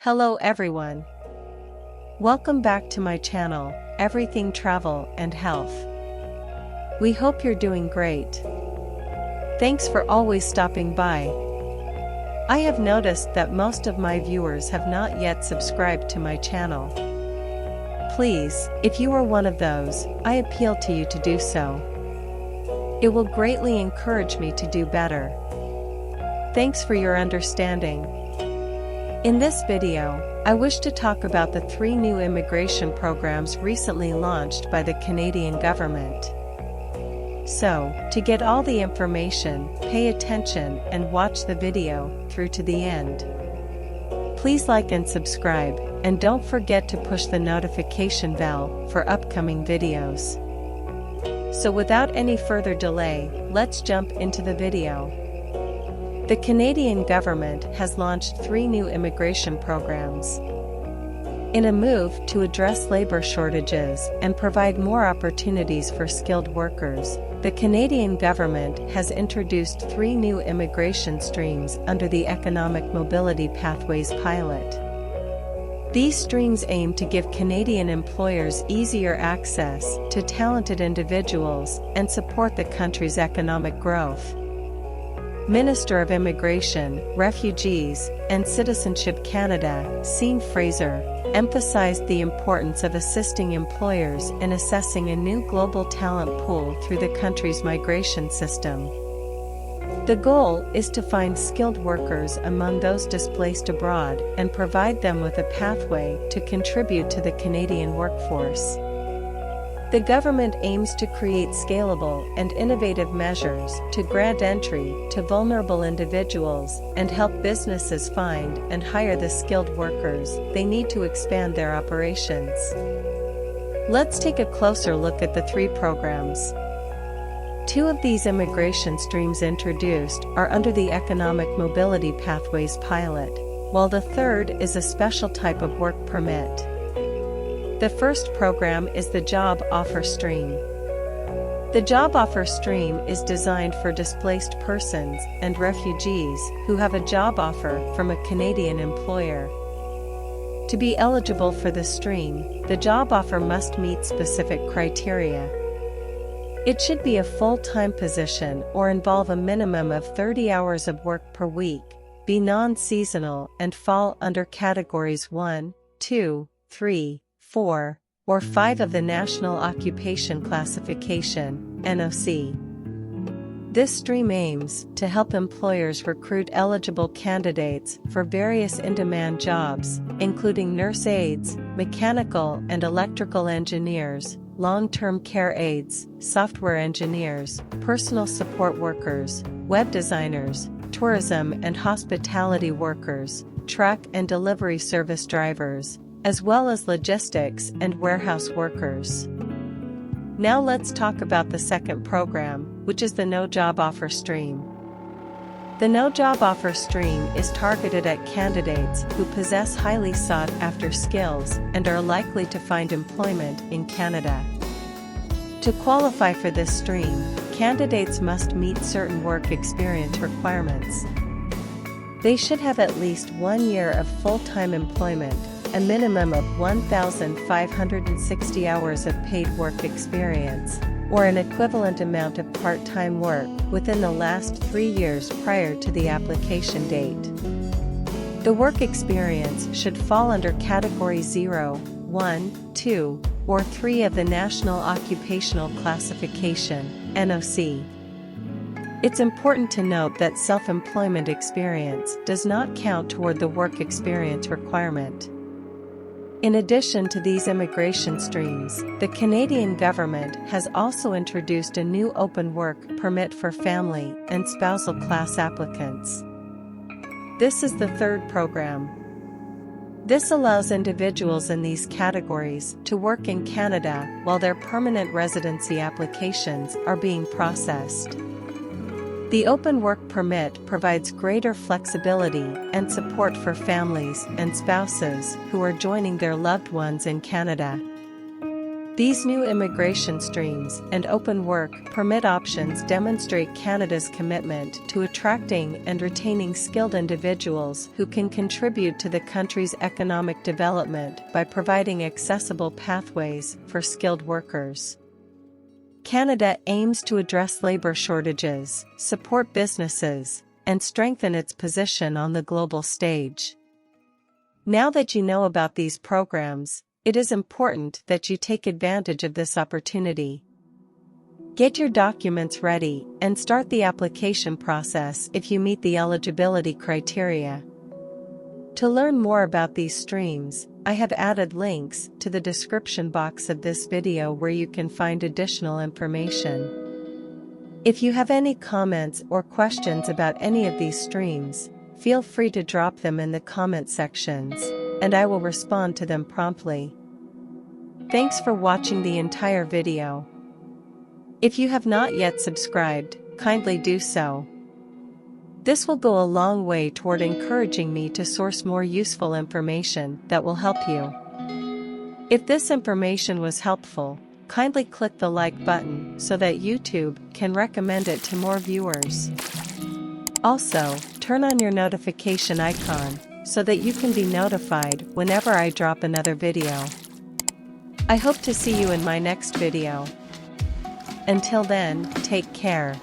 Hello everyone. Welcome back to my channel, Everything Travel and Health. We hope you're doing great. Thanks for always stopping by. I have noticed that most of my viewers have not yet subscribed to my channel. Please, if you are one of those, I appeal to you to do so. It will greatly encourage me to do better. Thanks for your understanding. In this video, I wish to talk about the 3 new immigration programs recently launched by the Canadian government. So, to get all the information, pay attention and watch the video through to the end. Please like and subscribe, and don't forget to push the notification bell for upcoming videos. So without any further delay, let's jump into the video. The Canadian government has launched 3 new immigration programs. In a move to address labor shortages and provide more opportunities for skilled workers, the Canadian government has introduced 3 new immigration streams under the Economic Mobility Pathways pilot. These streams aim to give Canadian employers easier access to talented individuals and support the country's economic growth. Minister of Immigration, Refugees, and Citizenship Canada, Signe Fraser, emphasized the importance of assisting employers in assessing a new global talent pool through the country's migration system. The goal is to find skilled workers among those displaced abroad and provide them with a pathway to contribute to the Canadian workforce. The government aims to create scalable and innovative measures to grant entry to vulnerable individuals and help businesses find and hire the skilled workers they need to expand their operations. Let's take a closer look at the 3 programs. 2 of these immigration streams introduced are under the Economic Mobility Pathways pilot, while the third is a special type of work permit. The first program is the Job Offer Stream. The Job Offer Stream is designed for displaced persons and refugees who have a job offer from a Canadian employer. To be eligible for the stream, the job offer must meet specific criteria. It should be a full-time position or involve a minimum of 30 hours of work per week, be non-seasonal and fall under categories 1, 2, 3, 4, or 5 of the National Occupation Classification, NOC. This stream aims to help employers recruit eligible candidates for various in-demand jobs, including nurse aides, mechanical and electrical engineers, long-term care aides, software engineers, personal support workers, web designers, tourism and hospitality workers, truck and delivery service drivers, as well as logistics and warehouse workers. Now let's talk about the second program, which is the No Job Offer Stream. The No Job Offer Stream is targeted at candidates who possess highly sought-after skills and are likely to find employment in Canada. To qualify for this stream, candidates must meet certain work experience requirements. They should have at least 1 year of full-time employment, a minimum of 1,560 hours of paid work experience, or an equivalent amount of part-time work within the last 3 years prior to the application date. The work experience should fall under Category 0, 1, 2, or 3 of the National Occupational Classification, NOC. It's important to note that self-employment experience does not count toward the work experience requirement. In addition to these immigration streams, the Canadian government has also introduced a new open work permit for family and spousal class applicants. This is the third program. This allows individuals in these categories to work in Canada while their permanent residency applications are being processed. The open work permit provides greater flexibility and support for families and spouses who are joining their loved ones in Canada. These new immigration streams and open work permit options demonstrate Canada's commitment to attracting and retaining skilled individuals who can contribute to the country's economic development by providing accessible pathways for skilled workers. Canada aims to address labor shortages, support businesses, and strengthen its position on the global stage. Now that you know about these programs, it is important that you take advantage of this opportunity. Get your documents ready and start the application process if you meet the eligibility criteria. To learn more about these streams, I have added links to the description box of this video where you can find additional information. If you have any comments or questions about any of these streams, feel free to drop them in the comment sections, and I will respond to them promptly. Thanks for watching the entire video. If you have not yet subscribed, kindly do so. This will go a long way toward encouraging me to source more useful information that will help you. If this information was helpful, kindly click the like button so that YouTube can recommend it to more viewers. Also, turn on your notification icon so that you can be notified whenever I drop another video. I hope to see you in my next video. Until then, take care.